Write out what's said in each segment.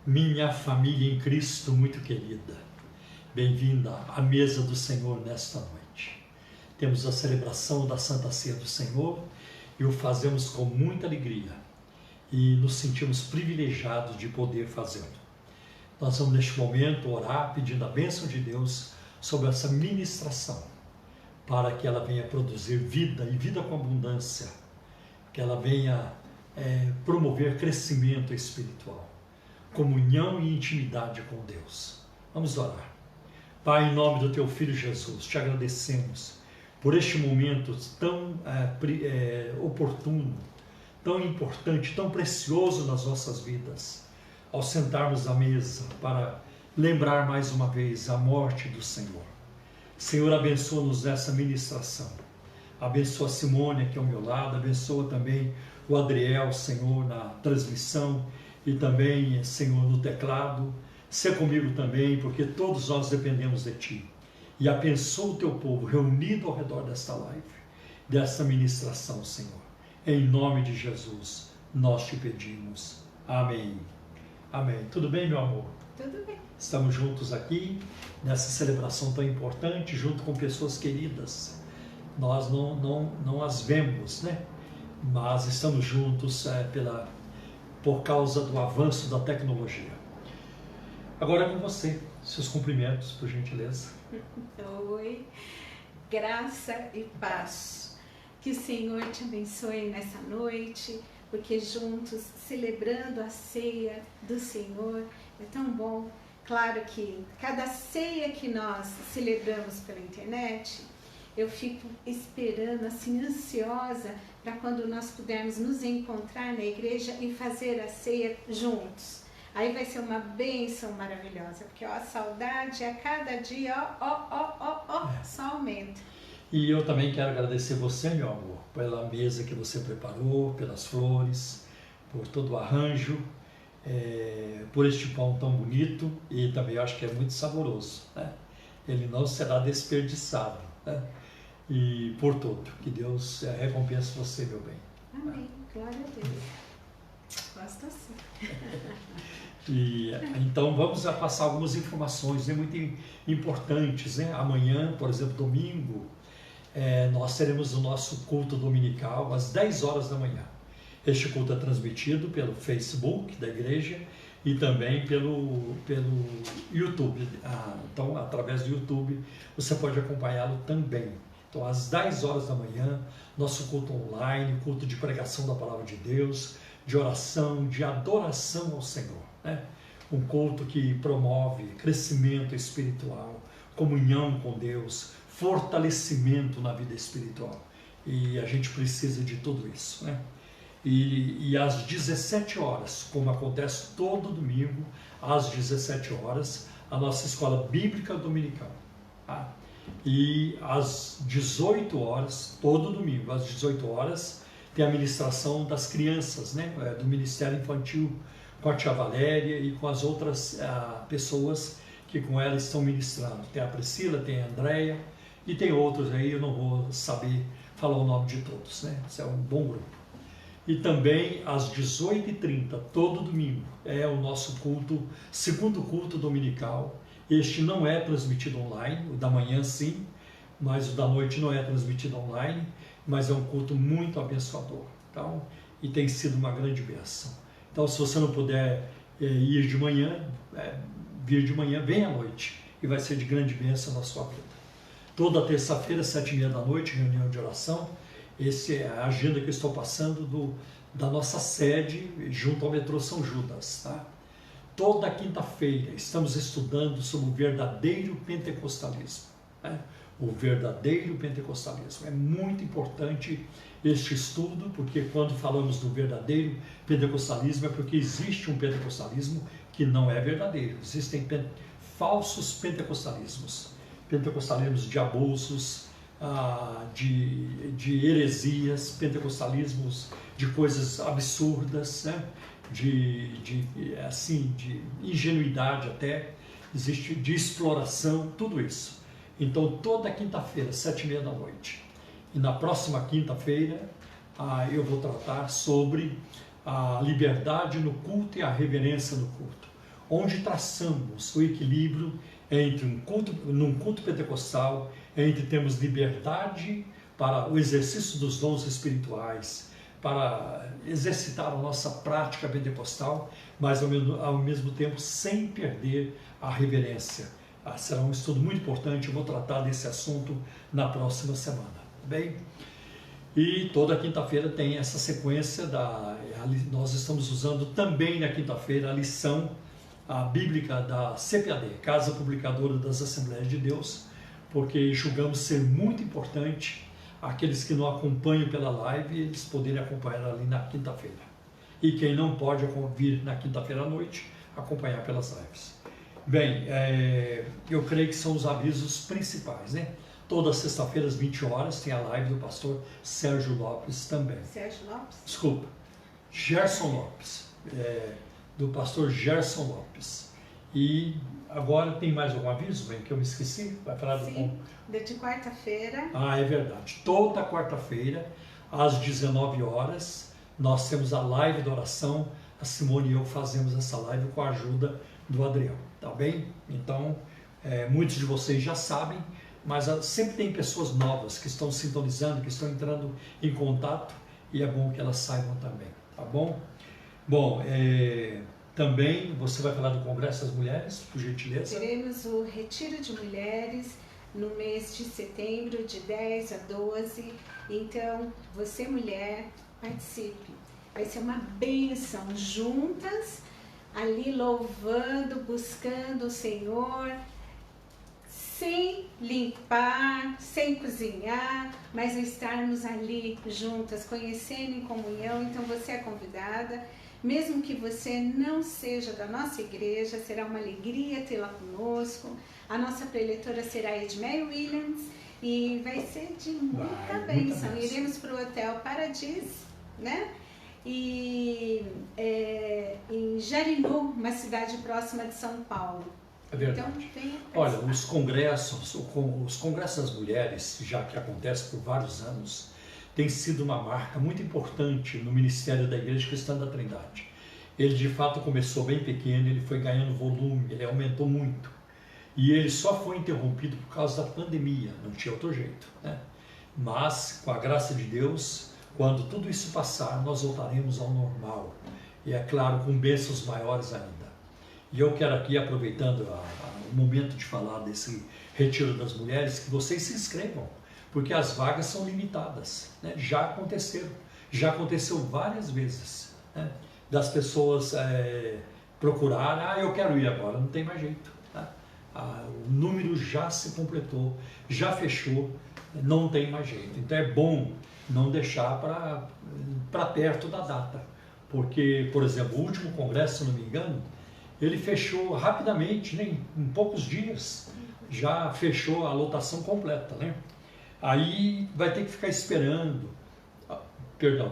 Minha família em Cristo muito querida, bem-vinda à mesa do Senhor nesta noite. Temos a celebração da Santa Ceia do Senhor e o fazemos com muita alegria e nos sentimos privilegiados de poder fazê-lo. Nós vamos neste momento orar pedindo a bênção de Deus sobre essa ministração, para que ela venha produzir vida e vida com abundância, que ela venha promover crescimento espiritual, comunhão e intimidade com Deus. Vamos orar. Pai, em nome do Teu Filho Jesus, te agradecemos por este momento tão oportuno, tão importante, tão precioso nas nossas vidas, ao sentarmos à mesa para lembrar mais uma vez a morte do Senhor. Senhor, abençoa-nos nessa ministração. Abençoa a Simone aqui ao meu lado, abençoa também o Adriel, Senhor, na transmissão e também, Senhor, no teclado. Sê comigo também, porque todos nós dependemos de Ti. E abençoa o Teu povo reunido ao redor desta live, desta ministração, Senhor. Em nome de Jesus, nós te pedimos. Amém. Amém. Tudo bem, meu amor? Tudo bem. Estamos juntos aqui, nessa celebração tão importante, junto com pessoas queridas. Nós não as vemos, né? Mas estamos juntos por causa do avanço da tecnologia. Agora é com você, seus cumprimentos, por gentileza. Oi, graça e paz. Que o Senhor te abençoe nessa noite, porque juntos, celebrando a ceia do Senhor, é tão bom. Claro que cada ceia que nós celebramos pela internet, eu fico esperando, assim, ansiosa, para quando nós pudermos nos encontrar na igreja e fazer a ceia juntos. Aí vai ser uma bênção maravilhosa, porque a saudade a cada dia, só aumenta. E eu também quero agradecer você, meu amor, pela mesa que você preparou, pelas flores, por todo o arranjo, por este pão tão bonito e também eu acho que é muito saboroso, né? Ele não será desperdiçado, né? E por tudo, que Deus recompense você, meu bem. Amém, glória a Deus. Gosto assim. E então vamos passar algumas informações, né, muito importantes, né? Amanhã, por exemplo, domingo, nós teremos o nosso culto dominical às 10 horas da manhã. Este culto é transmitido pelo Facebook da igreja e também pelo YouTube. Então, através do YouTube, você pode acompanhá-lo também. Então, às 10 horas da manhã, nosso culto online, culto de pregação da Palavra de Deus, de oração, de adoração ao Senhor, né? Um culto que promove crescimento espiritual, comunhão com Deus, fortalecimento na vida espiritual. E a gente precisa de tudo isso, né? E às 17 horas, como acontece todo domingo, às 17 horas, a nossa escola bíblica dominical. Tá? E às 18 horas, todo domingo, às 18 horas, tem a ministração das crianças, né? Do Ministério Infantil, com a tia Valéria e com as outras pessoas que com ela estão ministrando. Tem a Priscila, tem a Andréia e tem outros aí, eu não vou saber falar o nome de todos, né? Isso é um bom grupo. E também às 18h30, todo domingo, é o nosso culto, segundo culto dominical. Este não é transmitido online, o da manhã sim, mas o da noite não é transmitido online, mas é um culto muito abençoador. Então, e tem sido uma grande bênção. Então, se você não puder ir de manhã, vir de manhã, vem à noite, e vai ser de grande bênção na sua vida. Toda terça-feira, 7h30 da noite, reunião de oração. Essa é a agenda que eu estou passando da nossa sede junto ao metrô São Judas. Tá? Toda quinta-feira estamos estudando sobre o verdadeiro pentecostalismo. Né? O verdadeiro pentecostalismo. É muito importante este estudo, porque quando falamos do verdadeiro pentecostalismo é porque existe um pentecostalismo que não é verdadeiro. Existem falsos pentecostalismos. Pentecostalismos de abusos, de heresias, pentecostalismos de coisas absurdas, né? de ingenuidade até, existe de exploração, tudo isso. Então, toda quinta-feira, 7h30 da noite. E na próxima quinta-feira, eu vou tratar sobre a liberdade no culto e a reverência no culto. onde traçamos o equilíbrio entre num culto pentecostal, entre termos liberdade para o exercício dos dons espirituais, para exercitar a nossa prática pentecostal, mas ao mesmo tempo sem perder a reverência. Será um estudo muito importante, eu vou tratar desse assunto na próxima semana, tá bem? E toda quinta-feira tem essa sequência, nós estamos usando também na quinta-feira a lição bíblica da CPAD, Casa Publicadora das Assembleias de Deus, porque julgamos ser muito importante aqueles que não acompanham pela live, eles poderem acompanhar ali na quinta-feira. E quem não pode vir na quinta-feira à noite, acompanhar pelas lives. Bem, eu creio que são os avisos principais, né? Toda sexta-feira às 20 horas tem a live do pastor Sérgio Lopes também. Sérgio Lopes? Desculpa, Gerson Lopes, do pastor Gerson Lopes. E agora tem mais algum aviso, bem, que eu me esqueci? Vai falar do... Sim, de quarta-feira. É verdade. Toda quarta-feira, às 19 horas, nós temos a live da oração. A Simone e eu fazemos essa live com a ajuda do Adriel, tá bem? Então, muitos de vocês já sabem, mas sempre tem pessoas novas que estão sintonizando, que estão entrando em contato, e é bom que elas saibam também, tá bom? Bom, também você vai falar do Congresso das Mulheres, por gentileza? Teremos o Retiro de Mulheres no mês de setembro, de 10 a 12. Então, você mulher, participe. Vai ser uma bênção, juntas, ali louvando, buscando o Senhor, sem limpar, sem cozinhar, mas estarmos ali juntas, conhecendo em comunhão. Então você é convidada, mesmo que você não seja da nossa igreja, será uma alegria tê-la conosco. A nossa preletora será Edmeia Williams e vai ser de muita bênção. Iremos para o Hotel Paradis, né? E em Jarinu, uma cidade próxima de São Paulo. É verdade. Então, olha, os congressos das mulheres, já que acontece por vários anos, tem sido uma marca muito importante no Ministério da Igreja Cristã da Trindade. Ele de fato começou bem pequeno, ele foi ganhando volume, ele aumentou muito. E ele só foi interrompido por causa da pandemia, não tinha outro jeito, né? Mas, com a graça de Deus, quando tudo isso passar, nós voltaremos ao normal. E é claro, com bênçãos maiores ainda. E eu quero aqui, aproveitando o momento de falar desse Retiro das Mulheres, que vocês se inscrevam, porque as vagas são limitadas, né? Já aconteceu várias vezes, né? Das pessoas procurarem, eu quero ir agora, não tem mais jeito, né? O número já se completou, já fechou, não tem mais jeito. Então é bom não deixar para perto da data, porque, por exemplo, o último congresso, se não me engano, ele fechou rapidamente, né? Em poucos dias, já fechou a lotação completa, né? Aí vai ter que ficar esperando,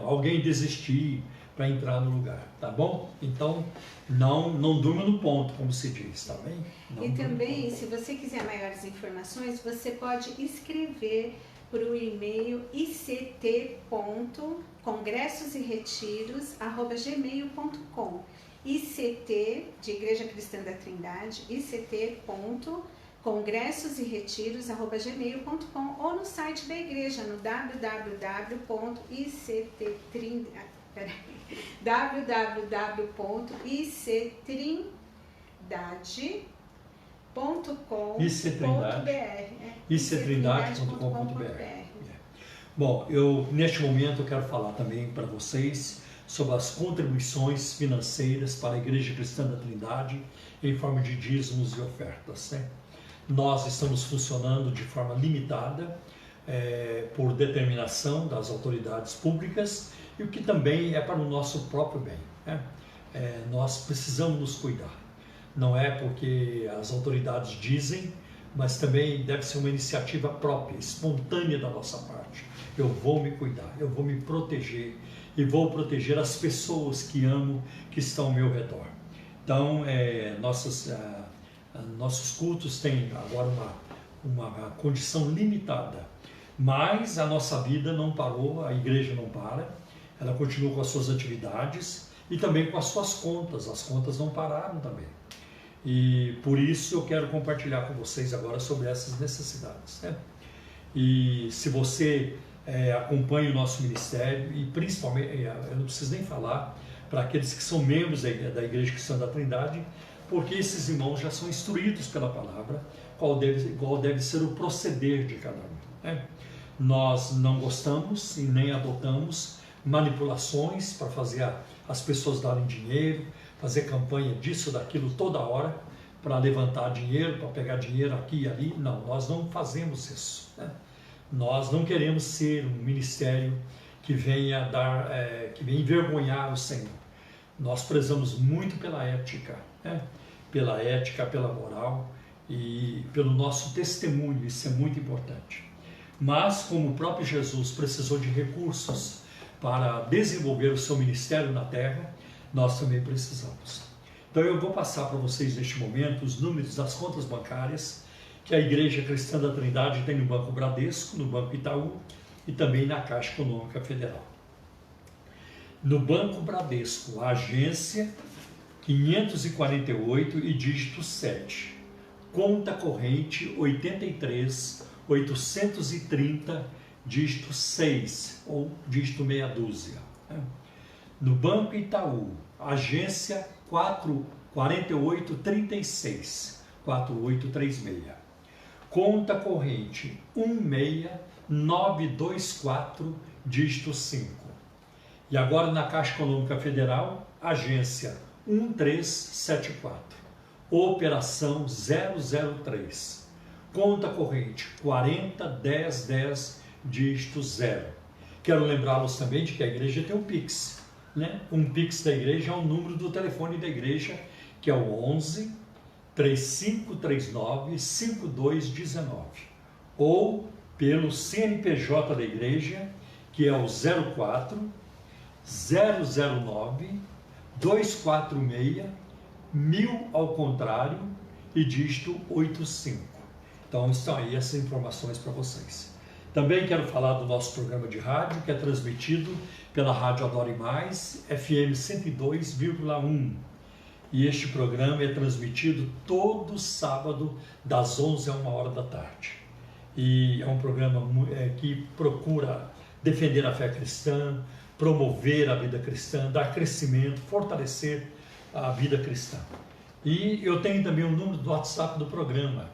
alguém desistir para entrar no lugar, tá bom? Então, não durma no ponto, como se diz, tá bem? E também, se você quiser maiores informações, você pode escrever para o e-mail ict.congressoseretiros@gmail.com. ICT, de Igreja Cristã da Trindade, ict.congressoseretiros@gmail.com, ou no site da igreja, no ictrindade.com.br. Bom, neste momento eu quero falar também para vocês sobre as contribuições financeiras para a Igreja Cristã da Trindade em forma de dízimos e ofertas, né? Nós estamos funcionando de forma limitada, por determinação das autoridades públicas, e o que também é para o nosso próprio bem, né? Nós precisamos nos cuidar. Não é porque as autoridades dizem, mas também deve ser uma iniciativa própria, espontânea da nossa parte. Eu vou me cuidar, eu vou me proteger e vou proteger as pessoas que amo, que estão ao meu redor. Então, nossos cultos têm agora uma condição limitada, mas a nossa vida não parou, a igreja não para, ela continua com as suas atividades e também com as suas contas, as contas não pararam também. E por isso eu quero compartilhar com vocês agora sobre essas necessidades, né? E se você acompanha o nosso ministério, e principalmente, eu não preciso nem falar para aqueles que são membros da Igreja Cristã da Trindade, porque esses irmãos já são instruídos pela palavra, qual deve ser o proceder de cada um, né? Nós não gostamos e nem adotamos manipulações para fazer as pessoas darem dinheiro, fazer campanha disso, daquilo toda hora, para levantar dinheiro, para pegar dinheiro aqui e ali. Não, nós não fazemos isso, né? Nós não queremos ser um ministério que venha que venha envergonhar o Senhor. Nós prezamos muito pela ética, né? Pela ética, pela moral e pelo nosso testemunho, isso é muito importante. Mas, como o próprio Jesus precisou de recursos para desenvolver o seu ministério na terra, nós também precisamos. Então eu vou passar para vocês neste momento os números das contas bancárias que a Igreja Cristã da Trindade tem no Banco Bradesco, no Banco Itaú e também na Caixa Econômica Federal. No Banco Bradesco, a agência 548 e dígito 7, conta corrente 83.830, dígito 6 ou dígito meia dúzia. No Banco Itaú, agência 4836, 4836, conta corrente 16924, dígito 5. E agora na Caixa Econômica Federal, agência 1374, operação 003, conta corrente 401010, dígito 0. Quero lembrá-los também de que a igreja tem um Pix, né? Um Pix da igreja é o número do telefone da igreja, que é o 11 3539 5219, ou pelo CNPJ da igreja, que é o 04 009 246 1000 ao contrário e dígito 85. Então estão aí essas informações para vocês. Também quero falar do nosso programa de rádio, que é transmitido pela Rádio Adore Mais, FM 102,1. E este programa é transmitido todo sábado, das 11 a 1 hora da tarde. E é um programa que procura defender a fé cristã, promover a vida cristã, dar crescimento, fortalecer a vida cristã. E eu tenho também o número do WhatsApp do programa,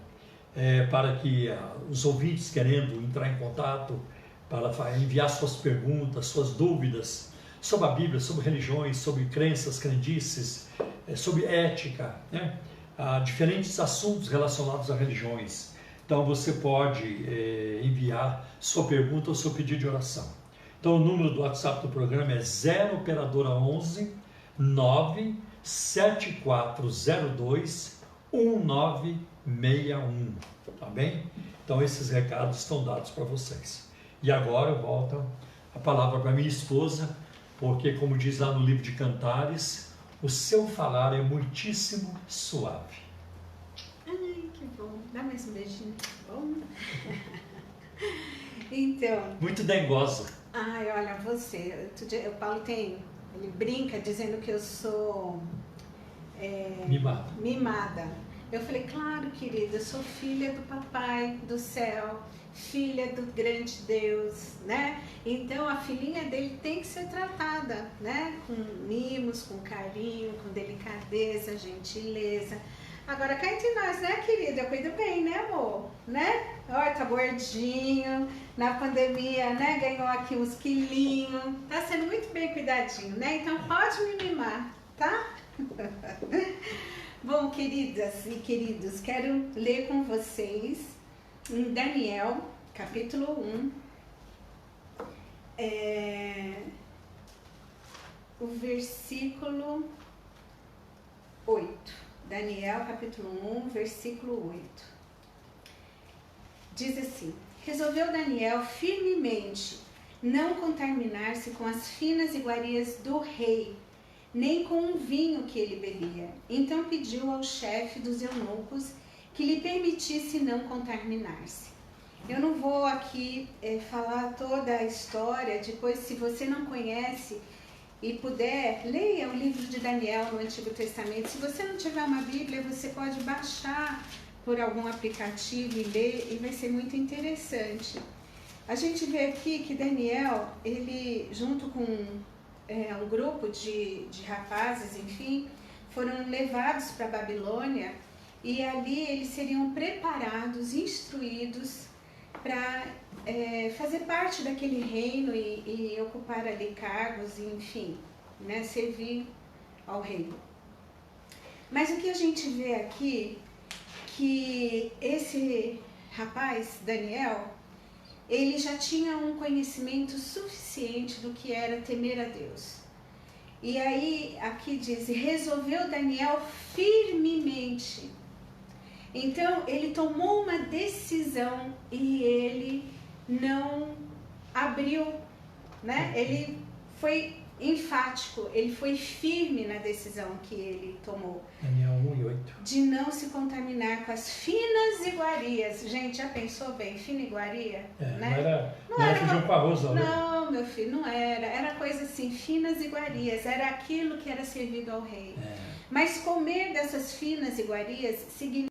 para que os ouvintes querendo entrar em contato, para enviar suas perguntas, suas dúvidas sobre a Bíblia, sobre religiões, sobre crenças, crendices, sobre ética, né? Diferentes assuntos relacionados a religiões. Então você pode enviar sua pergunta ou seu pedido de oração. Então o número do WhatsApp do programa é 0 operadora 11 97402 1961, tá bem? Então esses recados estão dados para vocês. E agora eu volto a palavra para minha esposa, porque como diz lá no livro de Cantares, o seu falar é muitíssimo suave. Ai, que bom. Dá mais um beijinho, tá bom? Então... Muito dengosa. Ai, olha, você... O Paulo ele brinca dizendo que eu sou... mimada. Eu falei, claro, querida, eu sou filha do papai do céu, filha do grande Deus, né? Então a filhinha dele tem que ser tratada, né? Com mimos, com carinho, com delicadeza, gentileza. Agora cá entre nós, né, querida? Eu cuido bem, né, amor? Né? Olha, tá gordinho, na pandemia, né? Ganhou aqui uns quilinhos, tá sendo muito bem cuidadinho, né? Então pode me mimar, tá? Bom, queridas e queridos, quero ler com vocês em Daniel, capítulo 1, o versículo 8. Daniel, capítulo 1, versículo 8. Diz assim: resolveu Daniel firmemente não contaminar-se com as finas iguarias do rei, nem com o vinho que ele bebia. Então pediu ao chefe dos eunucos que lhe permitisse não contaminar-se. Eu não vou aqui falar toda a história, depois se você não conhece e puder, leia o livro de Daniel no Antigo Testamento. Se você não tiver uma Bíblia, você pode baixar por algum aplicativo e ler, e vai ser muito interessante. A gente vê aqui que Daniel, ele junto com um grupo de rapazes, enfim, foram levados para a Babilônia, e ali eles seriam preparados, instruídos para fazer parte daquele reino e ocupar ali cargos, e, enfim, né, servir ao reino. Mas o que a gente vê aqui, que esse rapaz, Daniel, ele já tinha um conhecimento suficiente do que era temer a Deus. E aí, aqui diz, resolveu Daniel firmemente. Então, ele tomou uma decisão e ele não abriu, né? Ele foi enfático, ele foi firme na decisão que ele tomou. Daniel 1:8. De não se contaminar com as finas iguarias. Gente, já pensou bem? Fina iguaria? Né? Não era feijão com arroz, não. Não, meu filho, não era. Era coisa assim, finas iguarias. Era aquilo que era servido ao rei. Mas comer dessas finas iguarias significa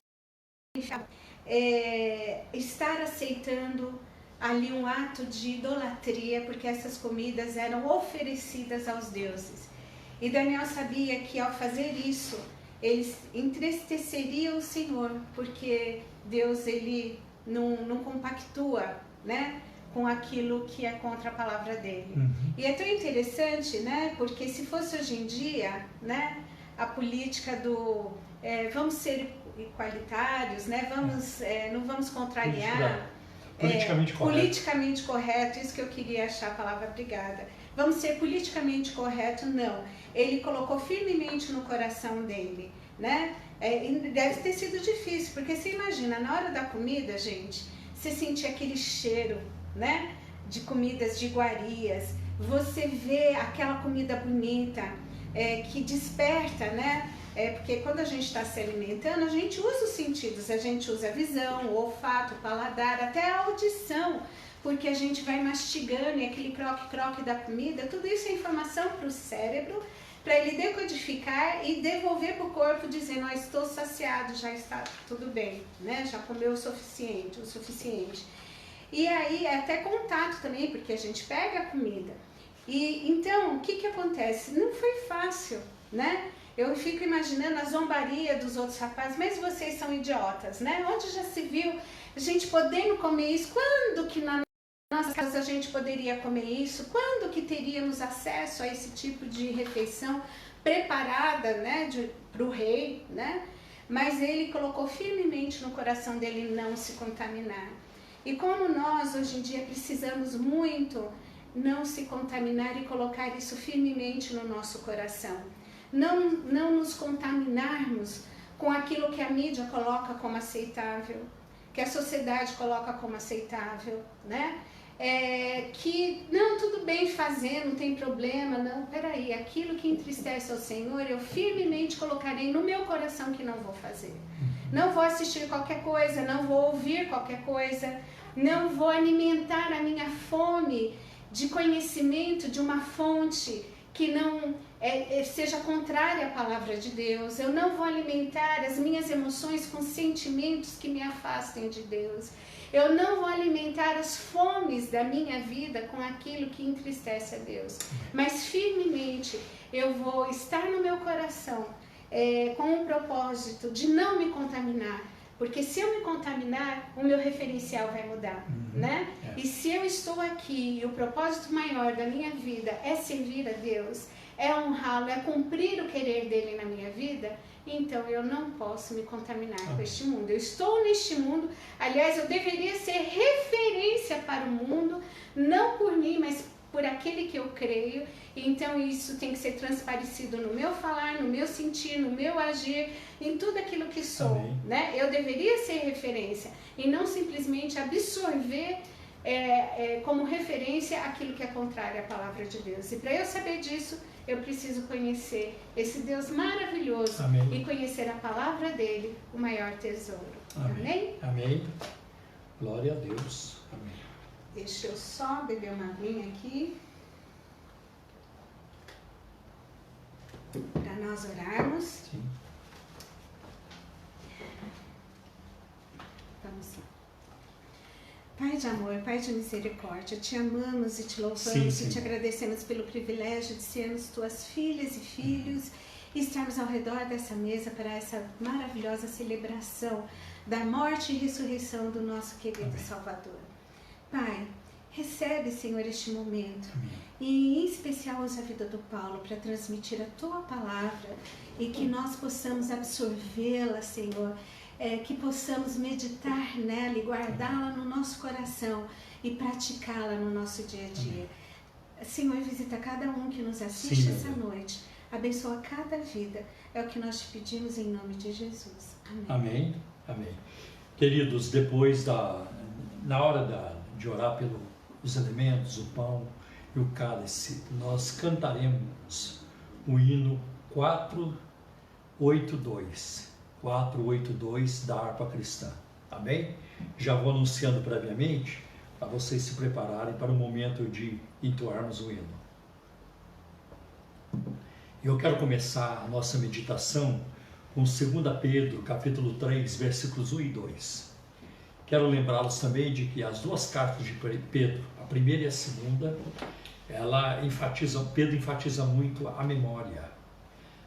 estar aceitando ali um ato de idolatria, porque essas comidas eram oferecidas aos deuses. E Daniel sabia que ao fazer isso, eles entristeceriam o Senhor, porque Deus, ele não compactua, né, com aquilo que é contra a palavra dele. E é tão interessante, né, porque se fosse hoje em dia, né, a política do vamos ser igualitários, né, não vamos contrariar. Politicamente correto, isso que eu queria achar a palavra, obrigada. Vamos ser politicamente correto, não. Ele colocou firmemente no coração dele, né? Deve ter sido difícil, porque você imagina, na hora da comida, gente, você sentia aquele cheiro, né? De comidas de iguarias, você vê aquela comida bonita, que desperta, né? Porque quando a gente está se alimentando, a gente usa os sentidos, a gente usa a visão, o olfato, o paladar, até a audição, porque a gente vai mastigando e aquele croque-croque da comida, tudo isso é informação para o cérebro, para ele decodificar e devolver para o corpo dizendo, estou saciado, já está tudo bem, né? Já comeu o suficiente. E aí é até contato também, porque a gente pega a comida. E então, o que acontece? Não foi fácil, né? Eu fico imaginando a zombaria dos outros rapazes, mas vocês são idiotas, né? Onde já se viu a gente podendo comer isso? Quando que na nossa casa a gente poderia comer isso? Quando que teríamos acesso a esse tipo de refeição preparada, né, para o rei, né? Mas ele colocou firmemente no coração dele não se contaminar. E como nós hoje em dia precisamos muito não se contaminar e colocar isso firmemente no nosso coração. Não nos contaminarmos com aquilo que a mídia coloca como aceitável, que a sociedade coloca como aceitável, né? Que não, tudo bem fazer, não tem problema, não, peraí, aquilo que entristece ao Senhor, eu firmemente colocarei no meu coração que não vou fazer. Não vou assistir qualquer coisa, não vou ouvir qualquer coisa, não vou alimentar a minha fome de conhecimento de uma fonte que não seja contrária à palavra de Deus. Eu não vou alimentar as minhas emoções com sentimentos que me afastem de Deus. Eu não vou alimentar as fomes da minha vida com aquilo que entristece a Deus. Mas firmemente eu vou estar no meu coração com o propósito de não me contaminar. Porque se eu me contaminar, o meu referencial vai mudar, né? E se eu estou aqui e o propósito maior da minha vida é servir a Deus, é honrá-lo, é cumprir o querer dele na minha vida, então eu não posso me contaminar com este mundo. Eu estou neste mundo, aliás, eu deveria ser referência para o mundo, não por mim, mas por aquele que eu creio. Então isso tem que ser transparecido no meu falar, no meu sentir, no meu agir, em tudo aquilo que sou, né? Eu deveria ser referência e não simplesmente absorver como referência aquilo que é contrário à palavra de Deus. E para eu saber disso, eu preciso conhecer esse Deus maravilhoso. Amém. E conhecer a palavra dele, o maior tesouro. Amém? Amém. Glória a Deus. Amém. Deixa eu só beber uma aguinha aqui. para nós orarmos. Sim. Vamos lá. Pai de amor, Pai de misericórdia, te amamos e te louvamos Sim. e te agradecemos pelo privilégio de sermos tuas filhas e filhos e estarmos ao redor dessa mesa para essa maravilhosa celebração da morte e ressurreição do nosso querido Amém. Salvador. Pai, recebe, Senhor, este momento. Amém. E em especial usa a vida do Paulo para transmitir a tua palavra e que nós possamos absorvê-la, Senhor, que possamos meditar nela e guardá-la no nosso coração e praticá-la no nosso dia a dia. Senhor, visita cada um que nos assiste essa noite, abençoa cada vida, é o que nós te pedimos em nome de Jesus. Amém. Amém. Amém. Queridos, depois na hora de orar pelos elementos, o pão e o cálice, nós cantaremos o hino 482. 482 da harpa cristã. Amém? Já vou anunciando previamente para vocês se prepararem para o momento de entoarmos o hino. Eu quero começar a nossa meditação com 2 Pedro, capítulo 3, versículos 1 e 2. Quero lembrá-los também de que as duas cartas de Pedro, a primeira e a segunda, Pedro enfatiza muito a memória,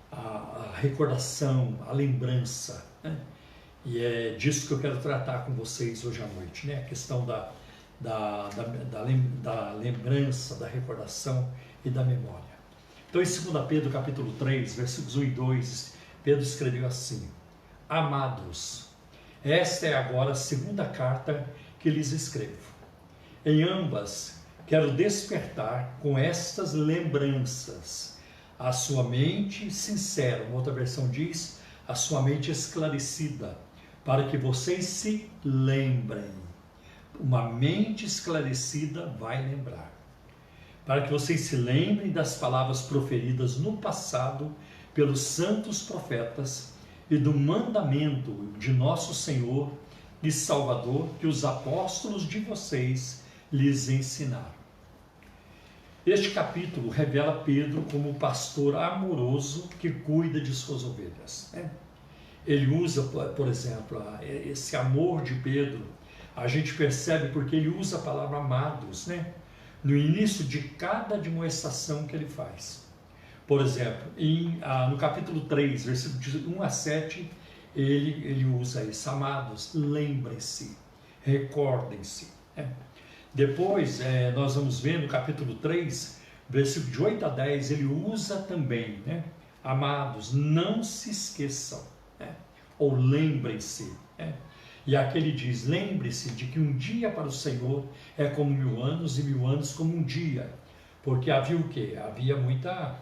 a recordação, a lembrança, né? E é disso que eu quero tratar com vocês hoje à noite, né? A questão da lembrança, da recordação e da memória. Então, em 2 Pedro, capítulo 3, versículos 1 e 2, Pedro escreveu assim: Amados, esta é agora a segunda carta que lhes escrevo. Em ambas, quero despertar com estas lembranças a sua mente sincera, uma outra versão diz, a sua mente esclarecida, para que vocês se lembrem. Uma mente esclarecida vai lembrar. Para que vocês se lembrem das palavras proferidas no passado pelos santos profetas e do mandamento de nosso Senhor e Salvador que os apóstolos de vocês lhes ensinaram. Este capítulo revela Pedro como um pastor amoroso que cuida de suas ovelhas, né? Ele usa, por exemplo, esse amor de Pedro, a gente percebe porque ele usa a palavra amados, né? No início de cada admoestação que ele faz. Por exemplo, no capítulo 3, versículos de 1 a 7, ele usa isso: amados, lembrem-se, recordem-se, né? Depois, nós vamos ver no capítulo 3, versículo de 8 a 10, ele usa também, né? Amados, não se esqueçam, né? Ou lembrem-se, né? E aqui ele diz: lembre-se de que um dia para o Senhor é como 1000 anos e 1000 anos como um dia. Porque havia o quê? Havia muita,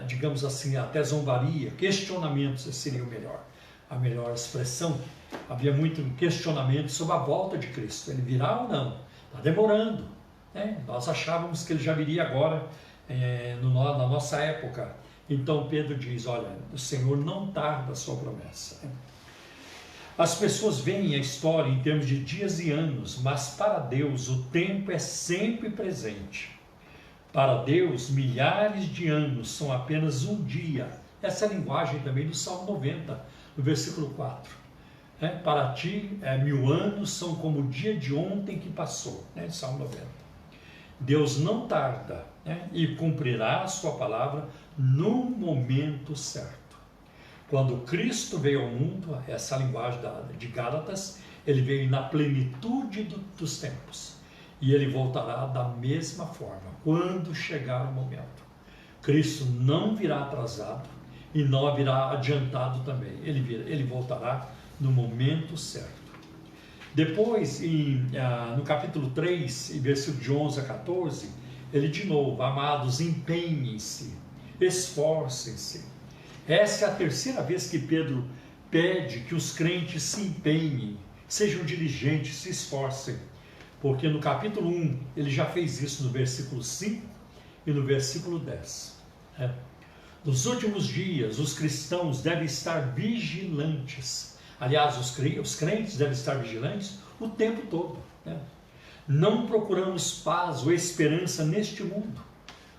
digamos assim, até zombaria, questionamentos seria a melhor expressão. Havia muito questionamento sobre a volta de Cristo. Ele virá ou não? Está demorando, né? Nós achávamos que ele já viria agora, na nossa época. Então Pedro diz: olha, o Senhor não tarda a sua promessa, né? As pessoas veem a história em termos de dias e anos, mas para Deus o tempo é sempre presente. Para Deus, milhares de anos são apenas um dia. Essa é a linguagem também do Salmo 90, no versículo 4. Para ti, 1000 anos são como o dia de ontem que passou, né? Salmo 90. Deus não tarda, né? E cumprirá a sua palavra no momento certo. Quando Cristo veio ao mundo, essa linguagem de Gálatas, ele veio na plenitude dos tempos. E ele voltará da mesma forma, quando chegar o momento. Cristo não virá atrasado e não virá adiantado também. Ele voltará no momento certo. Depois, no capítulo 3, versículo de 11 a 14, ele de novo: amados, empenhem-se, esforcem-se. Essa é a terceira vez que Pedro pede que os crentes se empenhem, sejam diligentes, se esforcem. Porque no capítulo 1, ele já fez isso no versículo 5 e no versículo 10. Nos últimos dias, os cristãos devem estar vigilantes. Aliás, os crentes devem estar vigilantes o tempo todo, né? Não procuramos paz ou esperança neste mundo.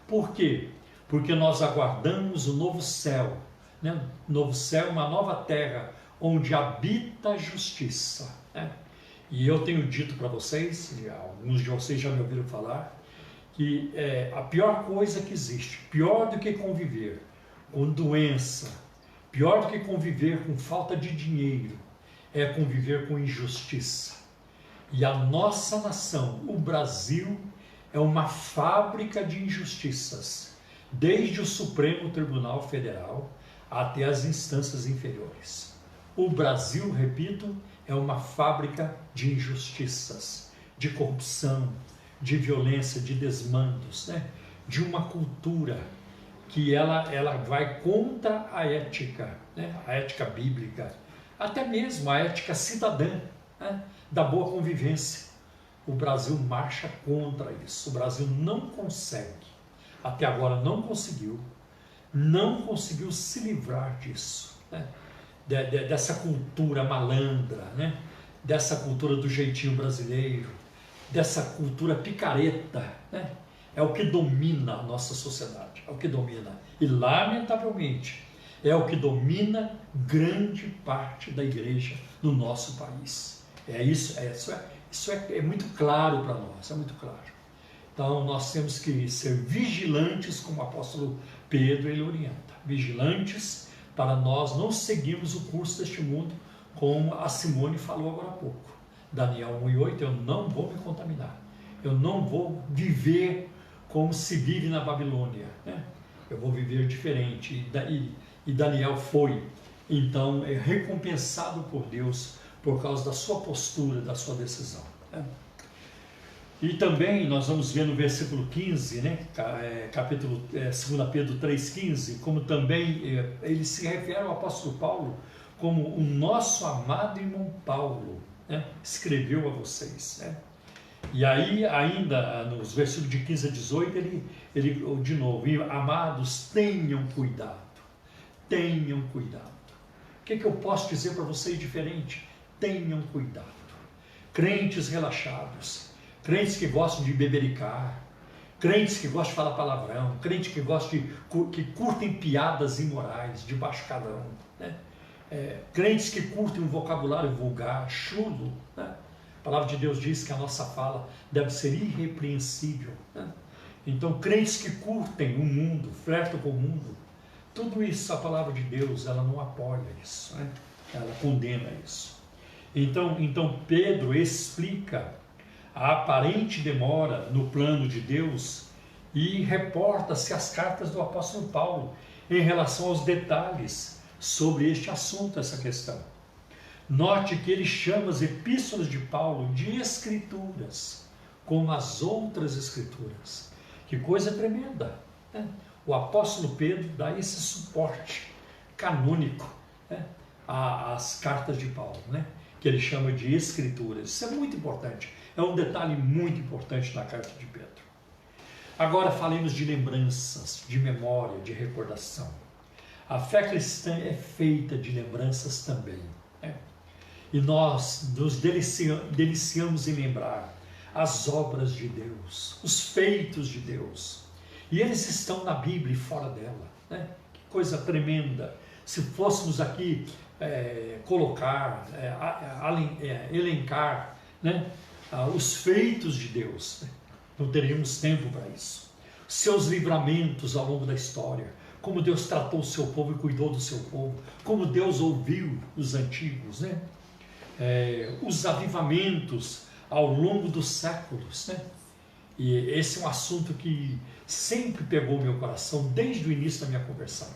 Por quê? porque nós aguardamos o novo céu, né? Novo céu, uma nova terra, onde habita a justiça, né? E eu tenho dito para vocês, alguns de vocês já me ouviram falar, que a pior coisa que existe, pior do que conviver com doença, pior do que conviver com falta de dinheiro, é conviver com injustiça. E a nossa nação, o Brasil, é uma fábrica de injustiças, desde o Supremo Tribunal Federal até as instâncias inferiores. O Brasil, repito, é uma fábrica de injustiças, de corrupção, de violência, de desmandos, né? De uma cultura que ela vai contra a ética, né? A ética bíblica, até mesmo a ética cidadã, né? Da boa convivência. O Brasil marcha contra isso. O Brasil não consegue, até agora não conseguiu se livrar disso, né? Dessa cultura malandra, né? Dessa cultura do jeitinho brasileiro, dessa cultura picareta, né? É o que domina a nossa sociedade, é o que domina. E, lamentavelmente, é o que domina grande parte da igreja no nosso país. Isso é muito claro para nós, é muito claro. Então, nós temos que ser vigilantes, como o apóstolo Pedro ele orienta. Vigilantes para nós não seguirmos o curso deste mundo, como a Simone falou agora há pouco. Daniel 1:8, eu não vou me contaminar. Eu não vou viver como se vive na Babilônia, né? Eu vou viver diferente. E Daniel foi, então, recompensado por Deus por causa da sua postura, da sua decisão, né? E também nós vamos ver no versículo 15, né? Capítulo 2 Pedro 3,15, como também ele se refere ao apóstolo Paulo como o nosso amado irmão Paulo, né? Escreveu a vocês, né? E aí, ainda nos versículos de 15 a 18, ele de novo, amados, tenham cuidado, tenham cuidado. O que eu posso dizer para vocês diferente? Tenham cuidado. Crentes relaxados, crentes que gostam de bebericar, crentes que gostam de falar palavrão, crentes que gostam que curtem piadas imorais, de baixo calão, né? Crentes que curtem um vocabulário vulgar, chulo, né? A palavra de Deus diz que a nossa fala deve ser irrepreensível, né? Então, crentes que curtem o mundo, flertam com o mundo, tudo isso, a palavra de Deus, ela não apoia isso, né? Ela condena isso. Então Pedro explica a aparente demora no plano de Deus e reporta-se as cartas do apóstolo Paulo em relação aos detalhes sobre este assunto, essa questão. Note que ele chama as epístolas de Paulo de escrituras, como as outras escrituras. Que coisa tremenda, né? O apóstolo Pedro dá esse suporte canônico, né, às cartas de Paulo, né, que ele chama de escrituras. Isso é muito importante, é um detalhe muito importante na carta de Pedro. Agora falemos de lembranças, de memória, de recordação. A fé cristã é feita de lembranças também, né? E nós nos deliciamos em lembrar as obras de Deus, os feitos de Deus. E eles estão na Bíblia e fora dela, né? Que coisa tremenda. Se fôssemos aqui colocar, elencar, né, os feitos de Deus, né? Não teríamos tempo para isso. Seus livramentos ao longo da história, como Deus tratou o seu povo e cuidou do seu povo, como Deus ouviu os antigos, né? Os avivamentos ao longo dos séculos, né? E esse é um assunto que sempre pegou meu coração desde o início da minha conversão.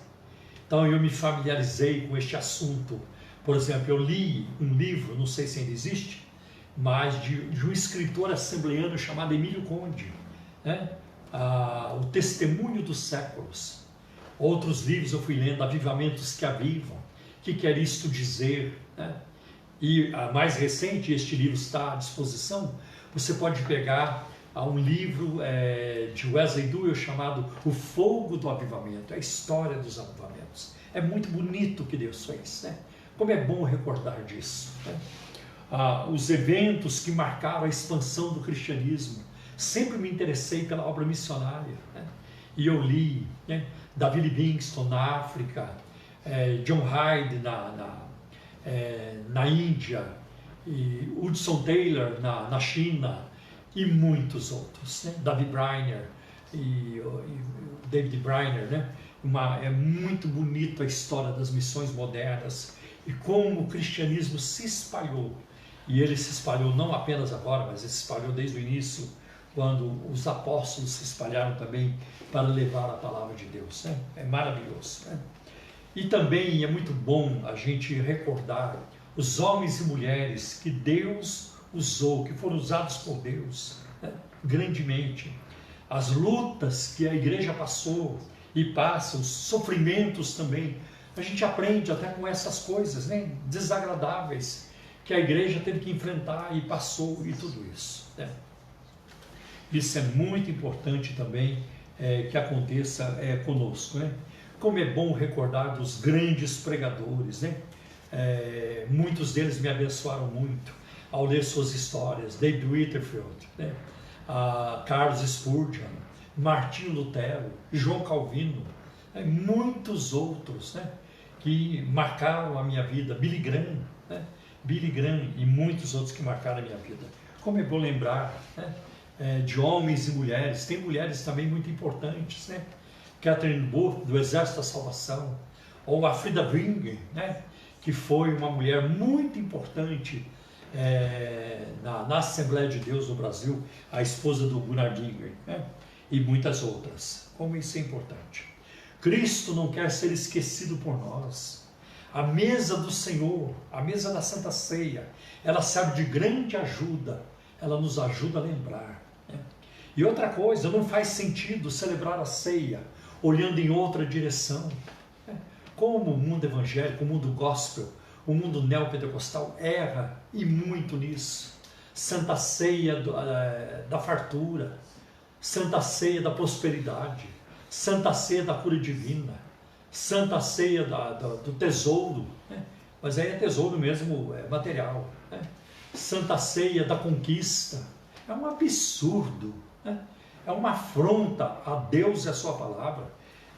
Então eu me familiarizei com este assunto. Por exemplo, eu li um livro, não sei se ainda existe, mas de um escritor assembleano chamado Emílio Conde, né? O Testemunho dos Séculos. Outros livros eu fui lendo, Avivamentos que Avivam, que quer isto dizer, né? E a mais recente, este livro está à disposição, você pode pegar um livro de Wesley Duell chamado O Fogo do Avivamento, a história dos avivamentos. É muito bonito o que Deus fez, né? Como é bom recordar disso, né? Os eventos que marcaram a expansão do cristianismo. Sempre me interessei pela obra missionária, né? e eu li, né? David Livingstone na África, John Hyde na Índia, e Hudson Taylor na China, e muitos outros, né? David Briner e David Briner, né? É muito bonito a história das missões modernas e como o cristianismo se espalhou. E ele se espalhou não apenas agora, mas ele se espalhou desde o início, quando os apóstolos se espalharam também para levar a palavra de Deus, né? É maravilhoso, né? E também é muito bom a gente recordar os homens e mulheres que Deus usou, que foram usados por Deus, né? Grandemente. As lutas que a igreja passou e passa, os sofrimentos também. A gente aprende até com essas coisas, né? Desagradáveis que a igreja teve que enfrentar e passou e tudo isso, né? Isso é muito importante também que aconteça conosco, né? Como é bom recordar dos grandes pregadores, né? Muitos deles me abençoaram muito ao ler suas histórias. David Whitefield, né? Carlos Spurgeon, Martinho Lutero, João Calvino, muitos outros, né? Que marcaram a minha vida. Billy Graham, né? Billy Graham e muitos outros que marcaram a minha vida. Como é bom lembrar, né? De homens e mulheres. Tem mulheres também muito importantes, né? Catherine Booth, do Exército da Salvação, ou a Frida Wing, né? Que foi uma mulher muito importante na Assembleia de Deus no Brasil, a esposa do Gunnar Dingler, né? E muitas outras. Como isso é importante. Cristo não quer ser esquecido por nós. A mesa do Senhor, a mesa da Santa Ceia, ela serve de grande ajuda, ela nos ajuda a lembrar, né? E outra coisa, não faz sentido celebrar a ceia olhando em outra direção, né? Como o mundo evangélico, o mundo gospel, o mundo neopentecostal erra e muito nisso. Santa Ceia da fartura, Santa Ceia da prosperidade, Santa Ceia da cura divina, Santa Ceia do tesouro, né? Mas aí é tesouro mesmo, material, né? Santa Ceia da conquista. É um absurdo, né? É uma afronta a Deus e a sua palavra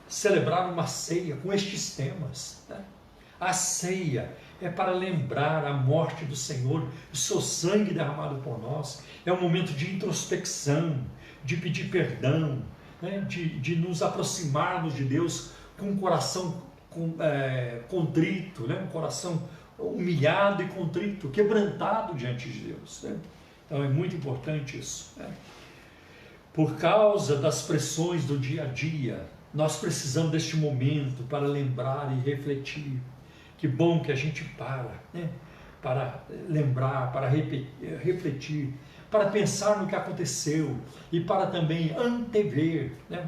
celebrar uma ceia com estes temas, né? A ceia é para lembrar a morte do Senhor, o seu sangue derramado por nós. É um momento de introspecção, de pedir perdão, né? de nos aproximarmos de Deus com um coração contrito, né? Um coração humilhado e contrito, quebrantado diante de Deus, né? Então é muito importante isso, né? Por causa das pressões do dia a dia, nós precisamos deste momento para lembrar e refletir. Que bom que a gente né? Para lembrar, para refletir, para pensar no que aconteceu e para também antever, né?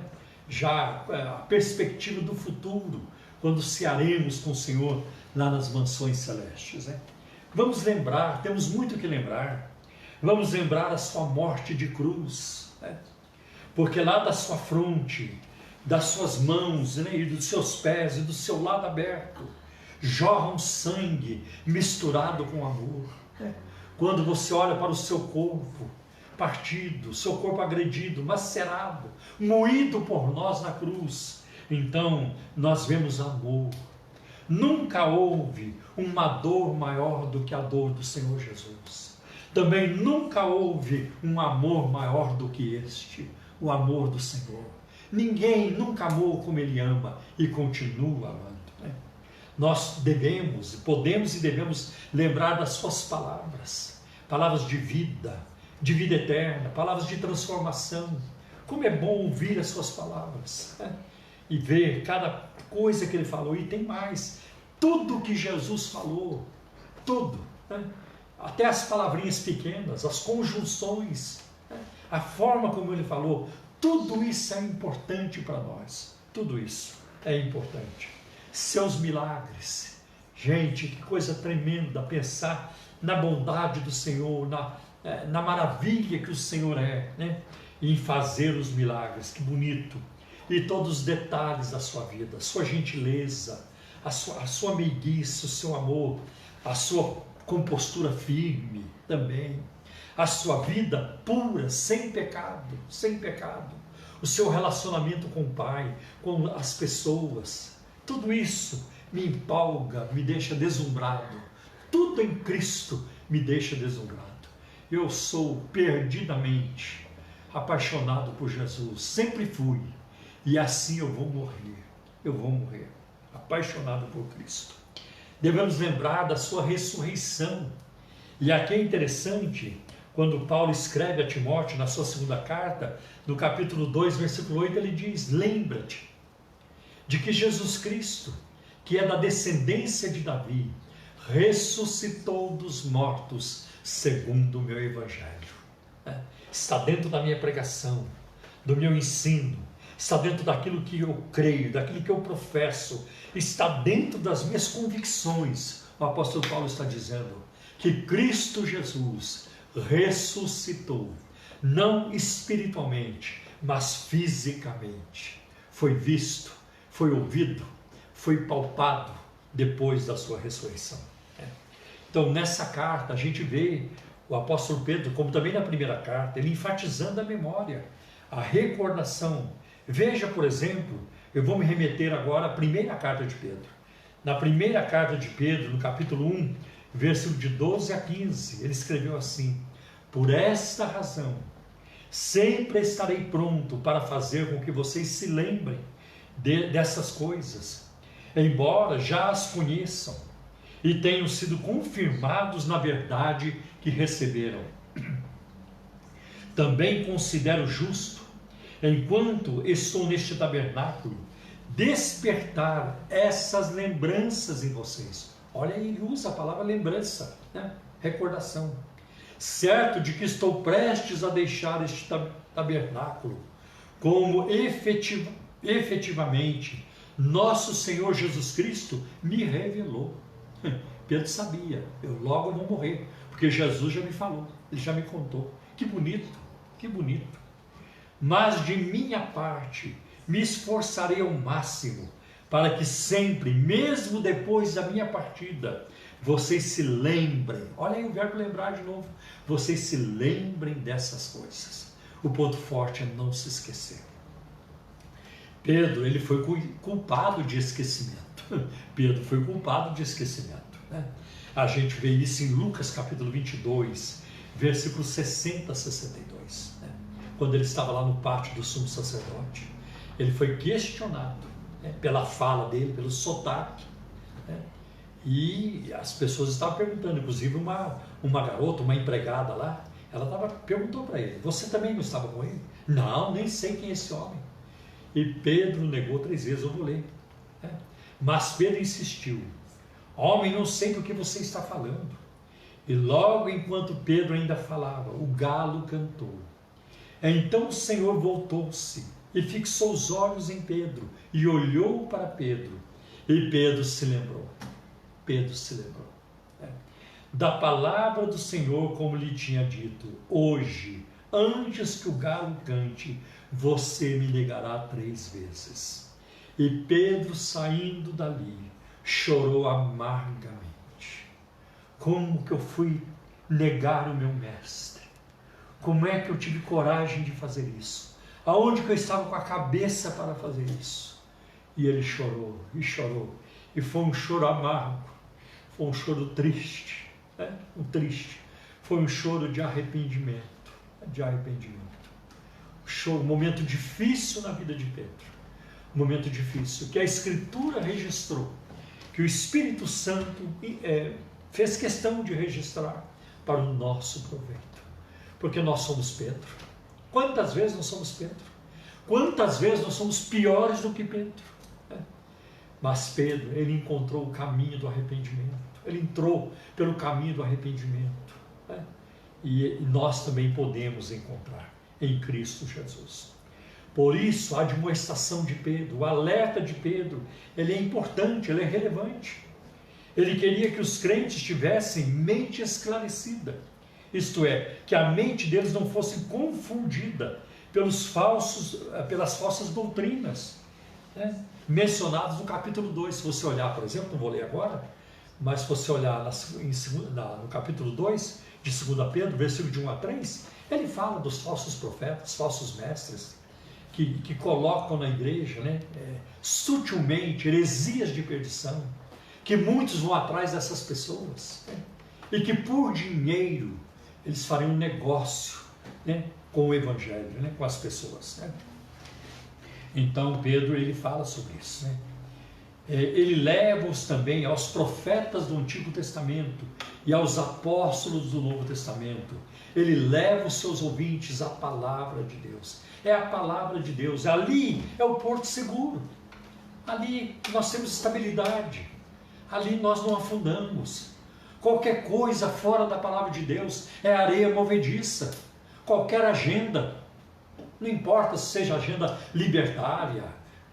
Já a perspectiva do futuro, quando cearemos com o Senhor lá nas mansões celestes, né? Vamos lembrar, temos muito que lembrar. Vamos lembrar a sua morte de cruz, né? Porque lá da sua fronte, das suas mãos, né? E dos seus pés e do seu lado aberto, jorra um sangue misturado com amor, né? Quando você olha para o seu corpo partido, seu corpo agredido, macerado, moído por nós na cruz, então nós vemos amor. Nunca houve uma dor maior do que a dor do Senhor Jesus. Também nunca houve um amor maior do que este, o amor do Senhor. Ninguém nunca amou como Ele ama e continua amando, né? Nós podemos e devemos lembrar das suas palavras, palavras de vida eterna, palavras de transformação. Como é bom ouvir as suas palavras, né? E ver cada coisa que Ele falou. E tem mais, tudo que Jesus falou, tudo, né? Até as palavrinhas pequenas, as conjunções, né? A forma como Ele falou, tudo isso é importante para nós, tudo isso é importante. Seus milagres, gente, que coisa tremenda pensar na bondade do Senhor, na maravilha que o Senhor é, né? Em fazer os milagres, que bonito. E todos os detalhes da sua vida, a sua gentileza, a sua meiguice, o seu amor, a sua compostura firme também, a sua vida pura, sem pecado, o seu relacionamento com o Pai, com as pessoas. Tudo isso me empolga, me deixa deslumbrado. Tudo em Cristo me deixa deslumbrado. Eu sou perdidamente apaixonado por Jesus, sempre fui, e assim eu vou morrer, apaixonado por Cristo. Devemos lembrar da sua ressurreição, e aqui é interessante, quando Paulo escreve a Timóteo na sua segunda carta, no capítulo 2, versículo 8, ele diz: lembra-te de que Jesus Cristo, que é da descendência de Davi, ressuscitou dos mortos segundo o meu evangelho. Está dentro da minha pregação, do meu ensino, está dentro daquilo que eu creio, daquilo que eu professo, está dentro das minhas convicções. O apóstolo Paulo está dizendo que Cristo Jesus ressuscitou, não espiritualmente, mas fisicamente. Foi visto, foi ouvido, foi palpado depois da sua ressurreição. Então, nessa carta, a gente vê o apóstolo Pedro, como também na primeira carta, ele enfatizando a memória, a recordação. Veja, por exemplo, eu vou me remeter agora à primeira carta de Pedro. Na primeira carta de Pedro, no capítulo 1, versículo de 12 a 15, ele escreveu assim: por esta razão, sempre estarei pronto para fazer com que vocês se lembrem dessas coisas, embora já as conheçam e tenham sido confirmados na verdade que receberam. Também considero justo, enquanto estou neste tabernáculo, despertar essas lembranças em vocês. Olha, ele usa a palavra lembrança, né? Recordação. Certo de que estou prestes a deixar este tabernáculo, como efetivamente nosso Senhor Jesus Cristo me revelou. Pedro sabia, eu logo vou morrer, porque Jesus já me falou, ele já me contou. Que bonito, que bonito. Mas de minha parte, me esforçarei ao máximo, para que sempre, mesmo depois da minha partida, vocês se lembrem. Olha aí o verbo lembrar de novo. Vocês se lembrem dessas coisas. O ponto forte é não se esquecer. Pedro, ele foi culpado de esquecimento. Pedro foi culpado de esquecimento. A gente vê isso em Lucas capítulo 22, versículos 60 a 62. Quando ele estava lá no pátio do sumo sacerdote, ele foi questionado pela fala dele, pelo sotaque. E as pessoas estavam perguntando, inclusive uma garota, uma empregada lá, ela perguntou para ele: você também não estava com ele? Não, nem sei quem é esse homem. E Pedro negou 3 vezes. Eu vou ler. Mas Pedro insistiu: homem, não sei do que você está falando. E logo enquanto Pedro ainda falava, o galo cantou. Então o Senhor voltou-se e fixou os olhos em Pedro e olhou para Pedro. E Pedro se lembrou. Pedro se lembrou da palavra do Senhor, como lhe tinha dito: hoje, antes que o galo cante, você me negará 3 vezes. E Pedro, saindo dali, chorou amargamente. Como que eu fui negar o meu mestre? Como é que eu tive coragem de fazer isso? Aonde que eu estava com a cabeça para fazer isso? E ele chorou, e chorou. E foi um choro amargo, foi um choro triste, triste. Foi um choro de arrependimento, um momento difícil na vida de Pedro. Um momento difícil, que a Escritura registrou, que o Espírito Santo fez questão de registrar para o nosso proveito. Porque nós somos Pedro. Quantas vezes nós somos Pedro? Quantas vezes nós somos piores do que Pedro? Mas Pedro, ele encontrou o caminho do arrependimento. Ele entrou pelo caminho do arrependimento. E nós também podemos encontrar em Cristo Jesus. Por isso, a admoestação de Pedro, o alerta de Pedro, ele é importante, ele é relevante. Ele queria que os crentes tivessem mente esclarecida. Isto é, que a mente deles não fosse confundida pelas falsas doutrinas, mencionadas no capítulo 2. Se você olhar, por exemplo, não vou ler agora, mas se você olhar no capítulo 2 de 2 Pedro, versículo de 1 a 3, ele fala dos falsos profetas, falsos mestres, que colocam na igreja, né, sutilmente, heresias de perdição, que muitos vão atrás dessas pessoas, né, e que por dinheiro eles fariam um negócio, né, com o evangelho, né, com as pessoas, né. Então Pedro ele fala sobre isso, né. Ele leva-os também aos profetas do Antigo Testamento e aos apóstolos do Novo Testamento. Ele leva os seus ouvintes à palavra de Deus. É a palavra de Deus. Ali é o porto seguro. Ali nós temos estabilidade. Ali nós não afundamos. Qualquer coisa fora da palavra de Deus é areia movediça. Qualquer agenda, não importa se seja agenda libertária,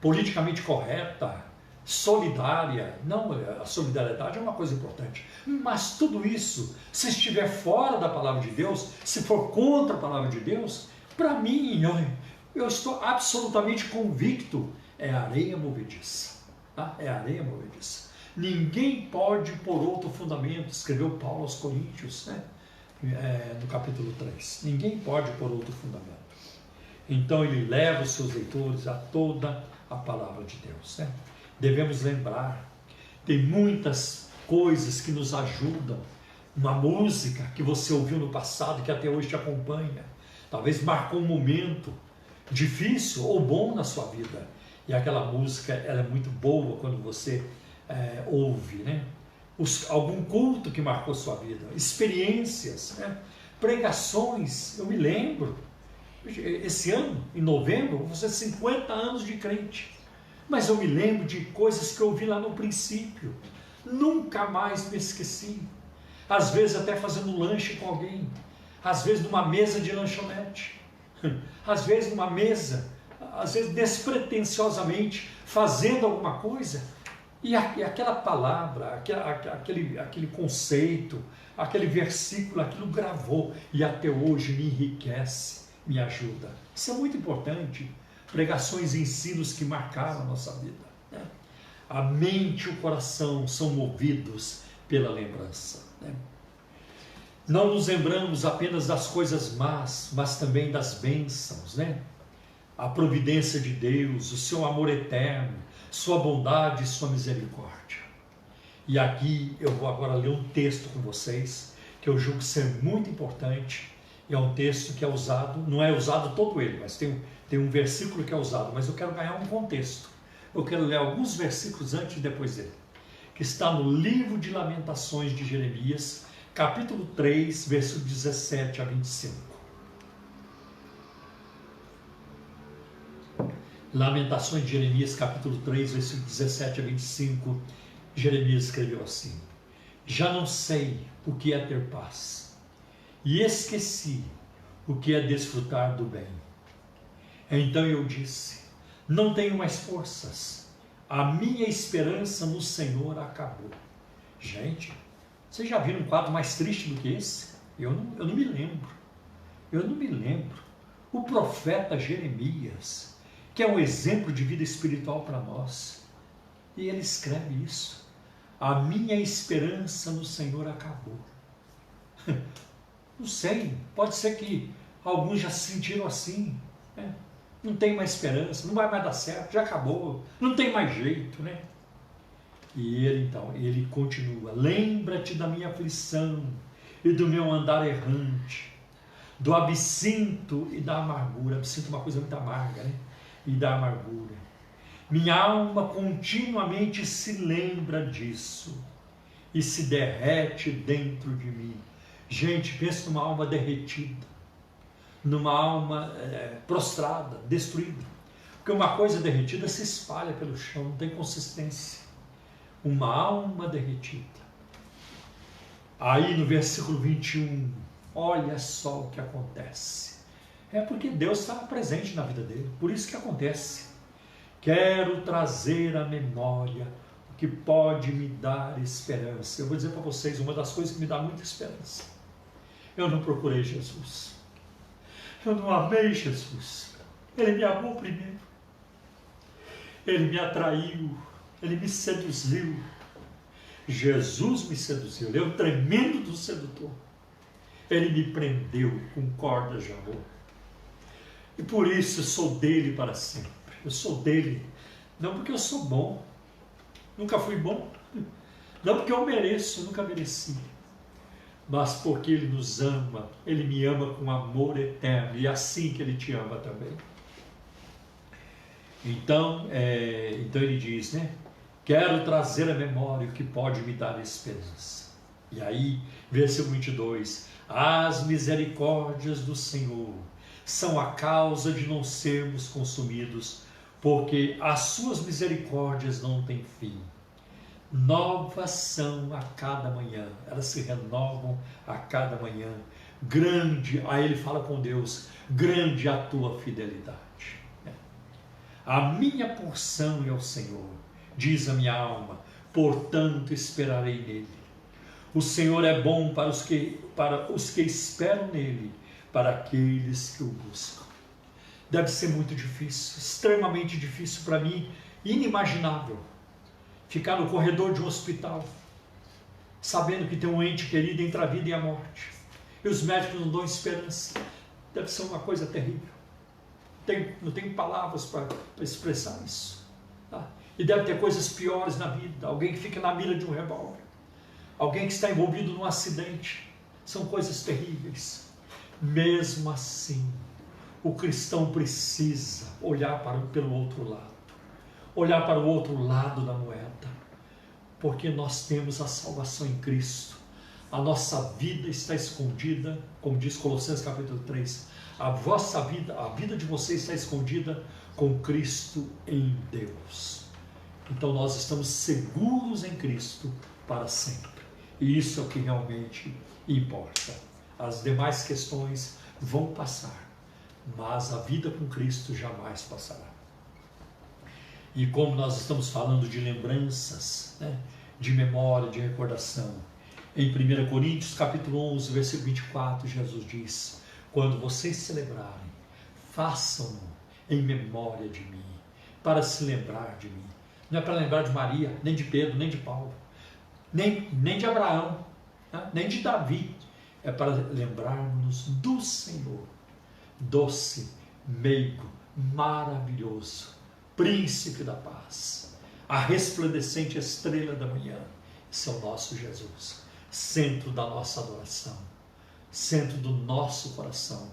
politicamente correta, solidária, não, a solidariedade é uma coisa importante, mas tudo isso, se estiver fora da palavra de Deus, se for contra a palavra de Deus, para mim, eu estou absolutamente convicto, é areia movediça, tá? É areia movediça. Ninguém pode pôr outro fundamento, escreveu Paulo aos Coríntios, né? No capítulo 3, ninguém pode pôr outro fundamento. Então ele leva os seus leitores a toda a palavra de Deus, né? Devemos lembrar, tem muitas coisas que nos ajudam. Uma música que você ouviu no passado, que até hoje te acompanha, talvez marcou um momento difícil ou bom na sua vida. E aquela música ela é muito boa quando você ouve, né? Algum culto que marcou sua vida, experiências, né? Pregações. Eu me lembro, esse ano, em novembro, vou fazer 50 anos de crente. Mas eu me lembro de coisas que eu ouvi lá no princípio. Nunca mais me esqueci. Às vezes até fazendo lanche com alguém. Às vezes numa mesa de lanchonete. Às vezes numa mesa, às vezes despretensiosamente, fazendo alguma coisa. E aquela palavra, aquele conceito, aquele versículo, aquilo gravou. E até hoje me enriquece, me ajuda. Isso é muito importante. Pregações e ensinos que marcaram a nossa vida, né? A mente e o coração são movidos pela lembrança, né? Não nos lembramos apenas das coisas más, mas também das bênçãos, né? A providência de Deus, o seu amor eterno, sua bondade e sua misericórdia. E aqui eu vou agora ler um texto com vocês, que eu julgo ser muito importante. É um texto que é usado, não é usado todo ele, mas tem um versículo que é usado, mas eu quero ganhar um contexto. Eu quero ler alguns versículos antes e depois dele, que está no livro de Lamentações de Jeremias, capítulo 3, versículo 17 a 25. Lamentações de Jeremias, capítulo 3, versículo 17 a 25, Jeremias escreveu assim: já não sei o que é ter paz, e esqueci o que é desfrutar do bem. Então eu disse: não tenho mais forças, a minha esperança no Senhor acabou. Gente, vocês já viram um quadro mais triste do que esse? Eu não me lembro. Eu não me lembro. O profeta Jeremias, que é um exemplo de vida espiritual para nós, e ele escreve isso: a minha esperança no Senhor acabou. Não sei, pode ser que alguns já se sentiram assim, né? Não tem mais esperança, não vai mais dar certo, já acabou, não tem mais jeito, né? E ele então, ele continua: lembra-te da minha aflição e do meu andar errante, do absinto e da amargura. Absinto é uma coisa muito amarga, né? E da amargura. Minha alma continuamente se lembra disso e se derrete dentro de mim. Gente, pensa numa alma derretida, numa alma prostrada, destruída. Porque uma coisa derretida se espalha pelo chão, não tem consistência. Uma alma derretida. Aí no versículo 21, olha só o que acontece. É porque Deus estava presente na vida dele, por isso que acontece. Quero trazer à memória o que pode me dar esperança. Eu vou dizer para vocês uma das coisas que me dá muita esperança. Eu não procurei Jesus. Eu não amei Jesus. Ele me amou primeiro. Ele me atraiu. Ele me seduziu. Jesus me seduziu. Ele é o tremendo do sedutor. Ele me prendeu com cordas de amor. E por isso eu sou dele para sempre. Eu sou dele, não porque eu sou bom, nunca fui bom, não porque eu mereço, eu nunca mereci, mas porque ele nos ama, ele me ama com amor eterno, e é assim que ele te ama também. Então ele diz, né? Quero trazer à memória o que pode me dar esperança. E aí, versículo 22, as misericórdias do Senhor são a causa de não sermos consumidos, porque as suas misericórdias não têm fim. Novas são a cada manhã, elas se renovam a cada manhã. Grande, aí ele fala com Deus, grande a tua fidelidade. A minha porção é o Senhor, diz a minha alma, portanto esperarei nele. O Senhor é bom para os que esperam nele, para aqueles que o buscam. Deve ser muito difícil, extremamente difícil para mim, inimaginável, ficar no corredor de um hospital, sabendo que tem um ente querido entre a vida e a morte, e os médicos não dão esperança. Deve ser uma coisa terrível. Não tenho palavras para expressar isso. Tá? E deve ter coisas piores na vida. Alguém que fica na mira de um revólver, alguém que está envolvido num acidente. São coisas terríveis. Mesmo assim, o cristão precisa olhar pelo outro lado, olhar para o outro lado da moeda, porque nós temos a salvação em Cristo. A nossa vida está escondida, como diz Colossenses capítulo 3, a vossa vida, a vida de vocês está escondida com Cristo em Deus. Então nós estamos seguros em Cristo para sempre. E isso é o que realmente importa. As demais questões vão passar, mas a vida com Cristo jamais passará. E como nós estamos falando de lembranças, né, de memória, de recordação, em 1 Coríntios capítulo 11, versículo 24, Jesus diz: quando vocês celebrarem, façam-no em memória de mim, para se lembrar de mim. Não é para lembrar de Maria, nem de Pedro, nem de Paulo, nem de Abraão, nem de Davi. É para lembrarmos do Senhor, doce, meigo, maravilhoso, príncipe da paz, a resplandecente estrela da manhã. Esse é o nosso Jesus, centro da nossa adoração, centro do nosso coração,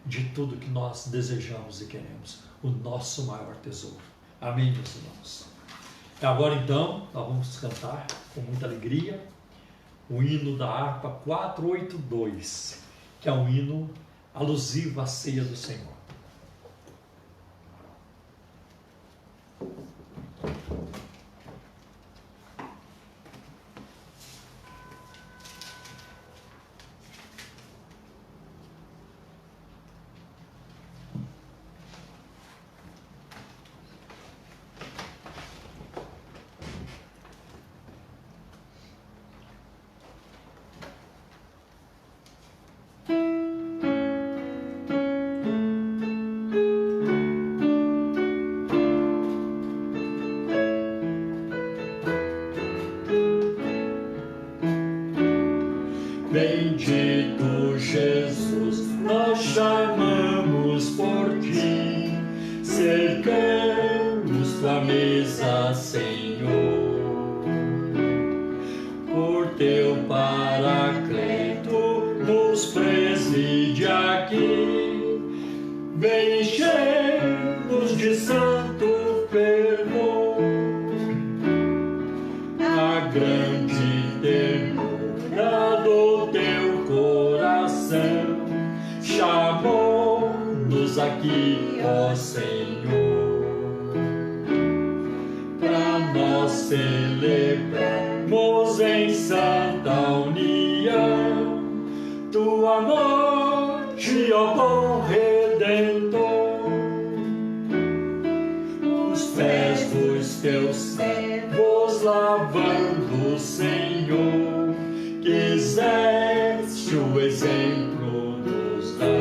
de tudo que nós desejamos e queremos, o nosso maior tesouro. Amém, meus irmãos? Agora então, nós vamos cantar com muita alegria o hino da harpa 482, que é um hino alusivo à ceia do Senhor. Bendito Jesus, nós chamamos por ti, cercamos tua mesa, Senhor, por teu Paracleto nos preside aqui, vem encher-nos de santo fervor, a grande ternura do teu coração chamou-nos aqui, ó Senhor, para nós celebrarmos em santa união tua morte, ó bom Redentor. Os pés dos teus servos lavando, Senhor, quiseste o exemplo nos dar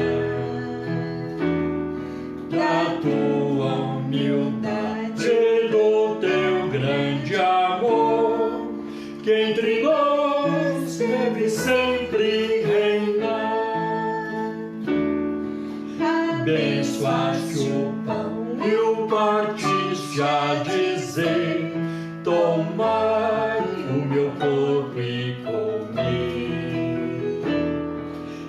da tua humildade, do teu grande amor, que entre nós deve sempre reinar. abençoaste o pão e o partiste a dizer: tomai o meu corpo e comi.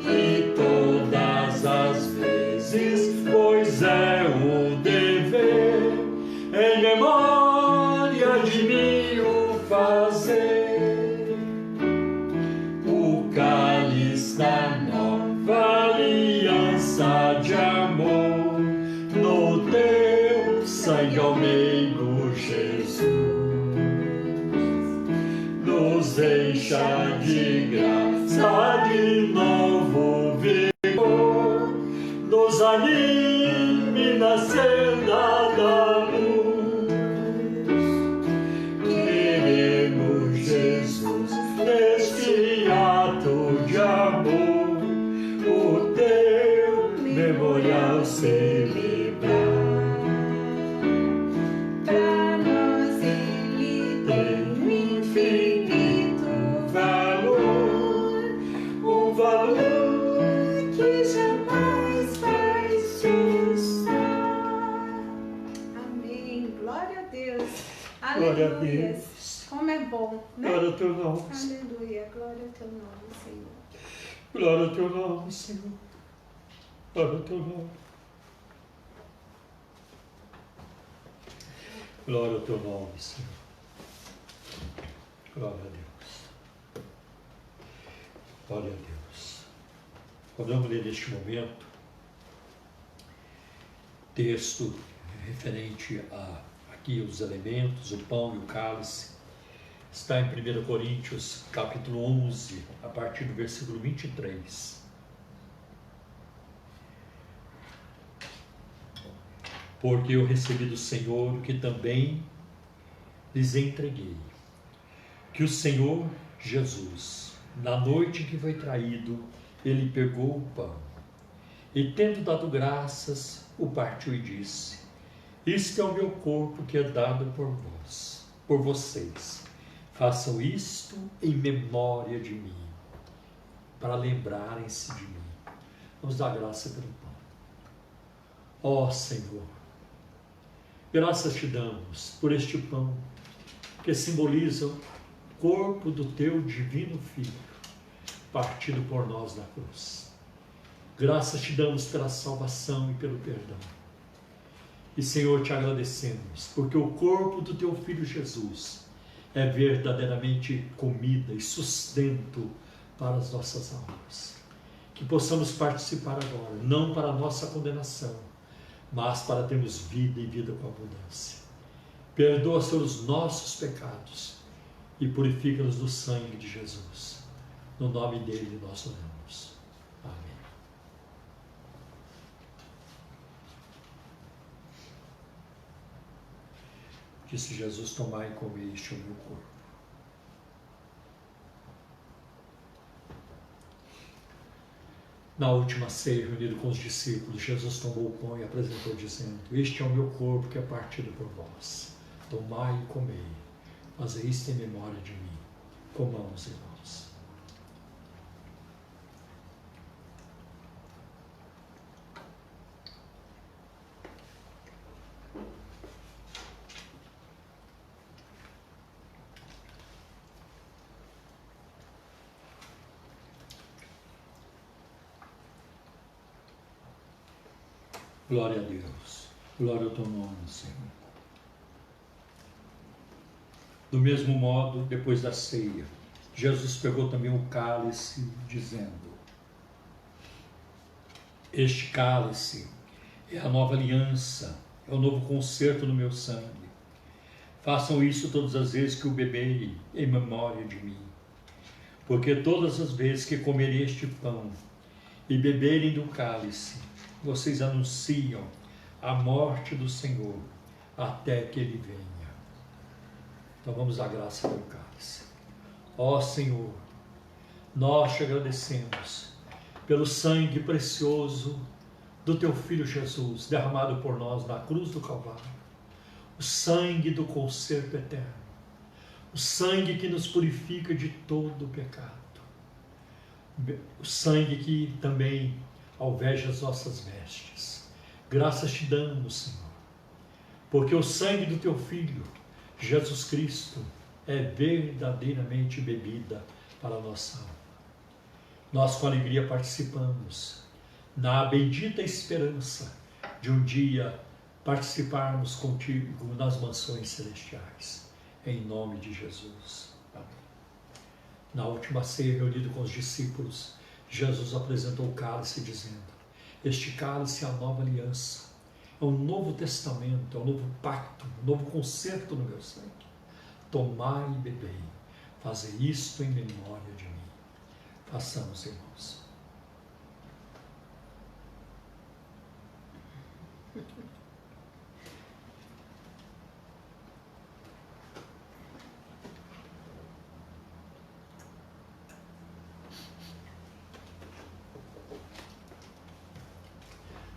E todas as vezes, pois é o dever, em memória de mim o fazer. O cálice da nova aliança de amor, no teu sangue ao meigo Jesus, nos encha de graça, de novo vigor, nos anime na senda da luz. Queremos, Jesus, neste ato de amor, o teu memorial celebrar. Pra nós ele tem um infinito valor, um valor que jamais vai cessar. Amém. Glória a Deus. Glória a Aleluia. Deus. Como é bom, né? Glória ao teu nome, Aleluia. Glória ao teu nome, Senhor. glória ao teu nome, Senhor. Glória ao teu nome. Glória ao teu nome, Senhor. Glória a Deus. Glória a Deus. Vamos ler neste momento texto referente a aqui os elementos, o pão e o cálice. Está em 1 Coríntios, capítulo 11, a partir do versículo 23. Porque eu recebi do Senhor o que também lhes entreguei, que o Senhor Jesus, na noite em que foi traído, ele pegou o pão e, tendo dado graças, o partiu e disse: isto é o meu corpo que é dado por vocês. Façam isto em memória de mim, para lembrarem-se de mim. Vamos dar graça pelo pão. Ó Senhor, graças te damos por este pão, que simboliza o corpo do teu divino Filho, partido por nós na cruz. Graças te damos pela salvação e pelo perdão. E, Senhor, te agradecemos, porque o corpo do teu Filho Jesus é verdadeiramente comida e sustento para as nossas almas. Que possamos participar agora, não para a nossa condenação, mas para termos vida e vida com abundância. Perdoa, Senhor, os nossos pecados e purifica-nos do sangue de Jesus. No nome dele nós oramos. Amém. Disse Jesus: tomai e comei, este é o meu corpo. Na última ceia, reunido com os discípulos, Jesus tomou o pão e apresentou, dizendo: este é o meu corpo que é partido por vós. Tomai e comei, fazei isto em memória de mim. Comamos, irmãos. Glória a Deus. Glória ao teu nome, Senhor. Do mesmo modo, depois da ceia, Jesus pegou também o cálice, dizendo: este cálice é a nova aliança, é o novo concerto no meu sangue. Façam isso todas as vezes que o beberem, em memória de mim. Porque todas as vezes que comerem este pão e beberem do cálice, vocês anunciam a morte do Senhor até que ele venha. Então vamos dar graça pelo cálice. Ó Senhor, nós te agradecemos pelo sangue precioso do teu Filho Jesus, derramado por nós na cruz do Calvário. O sangue do conserto eterno. O sangue que nos purifica de todo o pecado. O sangue que também alveja as nossas vestes. Graças te damos, Senhor, porque o sangue do teu Filho, Jesus Cristo, é verdadeiramente bebida para a nossa alma. Nós com alegria participamos na bendita esperança de um dia participarmos contigo nas mansões celestiais. Em nome de Jesus. Amém. Na última ceia, reunido com os discípulos, Jesus apresentou o cálice dizendo: este cálice é a nova aliança, é um novo testamento, é um novo pacto, um novo concerto no meu sangue. Tomai e bebei, fazei isto em memória de mim. Façamos, irmãos.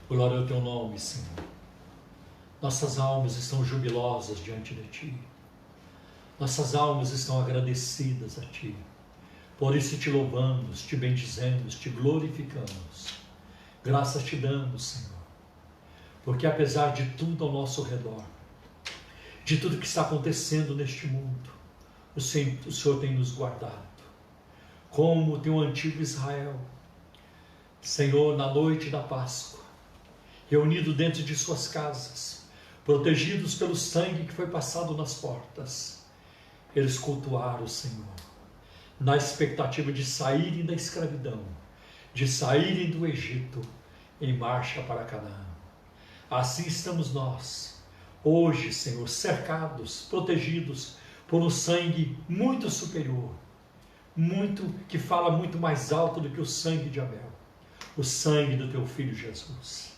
Glória ao teu nome, Senhor. Nossas almas estão jubilosas diante de ti. Nossas almas estão agradecidas a ti. Por isso te louvamos, te bendizemos, te glorificamos. Graças te damos, Senhor. Porque apesar de tudo ao nosso redor, de tudo que está acontecendo neste mundo, o Senhor tem nos guardado. Como tem o antigo Israel, Senhor, na noite da Páscoa, reunido dentro de suas casas, protegidos pelo sangue que foi passado nas portas, eles cultuaram o Senhor, na expectativa de saírem da escravidão, de saírem do Egito, em marcha para Canaã. Assim estamos nós, hoje, Senhor, cercados, protegidos por um sangue muito superior, que fala muito mais alto do que o sangue de Abel, o sangue do teu Filho Jesus.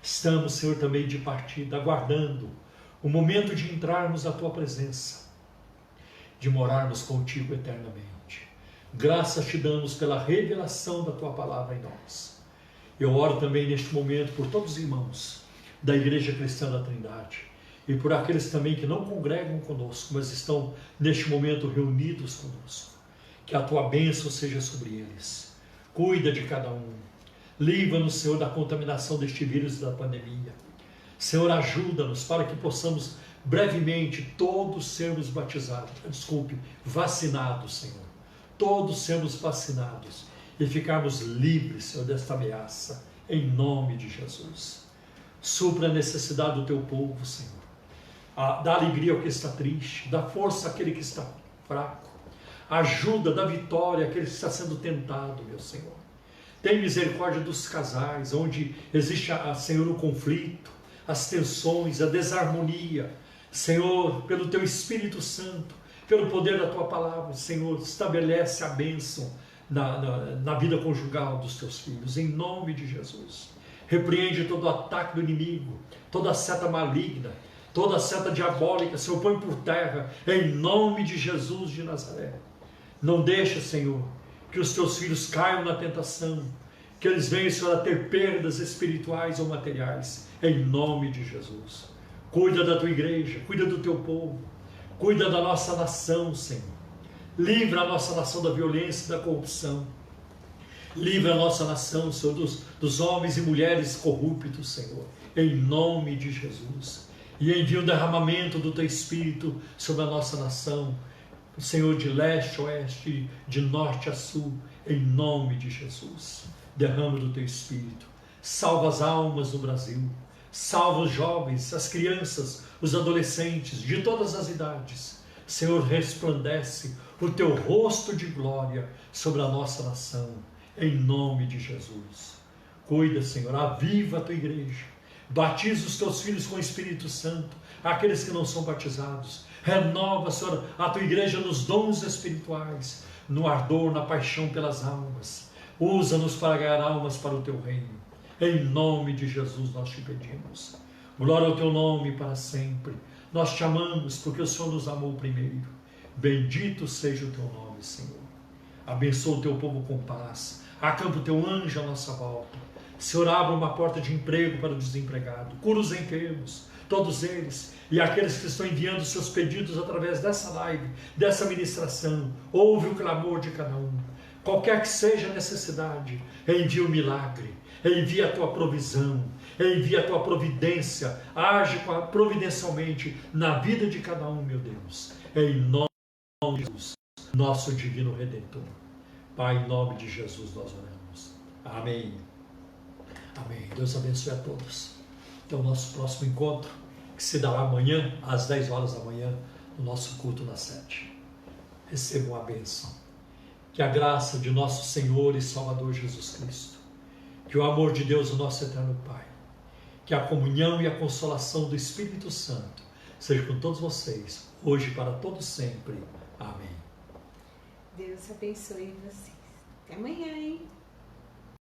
Estamos, Senhor, também de partida, aguardando o momento de entrarmos na tua presença, de morarmos contigo eternamente. Graças te damos pela revelação da tua palavra em nós. Eu oro também neste momento por todos os irmãos da Igreja Cristã da Trindade e por aqueles também que não congregam conosco, mas estão neste momento reunidos conosco. Que a tua bênção seja sobre eles. Cuida de cada um. Livra-nos, Senhor, da contaminação deste vírus e da pandemia. Senhor, ajuda-nos para que possamos brevemente todos sermos vacinados, Senhor. Todos sermos vacinados e ficarmos livres, Senhor, desta ameaça, em nome de Jesus. Supra a necessidade do teu povo, Senhor. Dá alegria ao que está triste, dá força àquele que está fraco. Ajuda, dá vitória àquele que está sendo tentado, meu Senhor. Tem misericórdia dos casais, onde existe, Senhor, o conflito, as tensões, a desarmonia. Senhor, pelo teu Espírito Santo, pelo poder da tua palavra, Senhor, estabelece a bênção na vida conjugal dos teus filhos, em nome de Jesus. Repreende todo o ataque do inimigo, toda a seta maligna, toda a seta diabólica, Senhor, põe por terra, em nome de Jesus de Nazaré. Não deixa, Senhor, que os teus filhos caiam na tentação, que eles venham, Senhor, a ter perdas espirituais ou materiais, em nome de Jesus. Cuida da tua igreja, cuida do teu povo, cuida da nossa nação, Senhor. Livra a nossa nação da violência e da corrupção. Livra a nossa nação, Senhor, dos homens e mulheres corruptos, Senhor, em nome de Jesus. E envia o derramamento do teu Espírito sobre a nossa nação, Senhor, de leste a oeste, de norte a sul, em nome de Jesus. Derrama do teu Espírito. Salva as almas do Brasil. Salva os jovens, as crianças, os adolescentes, de todas as idades. Senhor, resplandece o teu rosto de glória sobre a nossa nação, em nome de Jesus. Cuida, Senhor, aviva a tua igreja. Batiza os teus filhos com o Espírito Santo, aqueles que não são batizados. Renova, Senhor, a tua igreja nos dons espirituais, no ardor, na paixão pelas almas. Usa-nos para ganhar almas para o teu reino. Em nome de Jesus nós te pedimos. Glória ao teu nome para sempre. Nós te amamos porque o Senhor nos amou primeiro. Bendito seja o teu nome, Senhor. Abençoa o teu povo com paz. Acampa o teu anjo à nossa volta. Senhor, abra uma porta de emprego para o desempregado. Cura os enfermos, todos eles. E aqueles que estão enviando seus pedidos através dessa live, dessa ministração. Ouve o clamor de cada um. Qualquer que seja a necessidade, envia o milagre, envia a tua provisão, envia a tua providência, age providencialmente na vida de cada um, meu Deus, em nome de Jesus, nosso divino Redentor. Pai, em nome de Jesus nós oramos. Amém. Amém. Deus abençoe a todos. Até o nosso próximo encontro, que se dará amanhã, às 10 horas da manhã, no nosso culto na sede. Recebam a bênção. Que a graça de nosso Senhor e Salvador Jesus Cristo, que o amor de Deus, o nosso eterno Pai, que a comunhão e a consolação do Espírito Santo seja com todos vocês, hoje e para todos sempre. Amém. Deus abençoe vocês. Até amanhã, hein?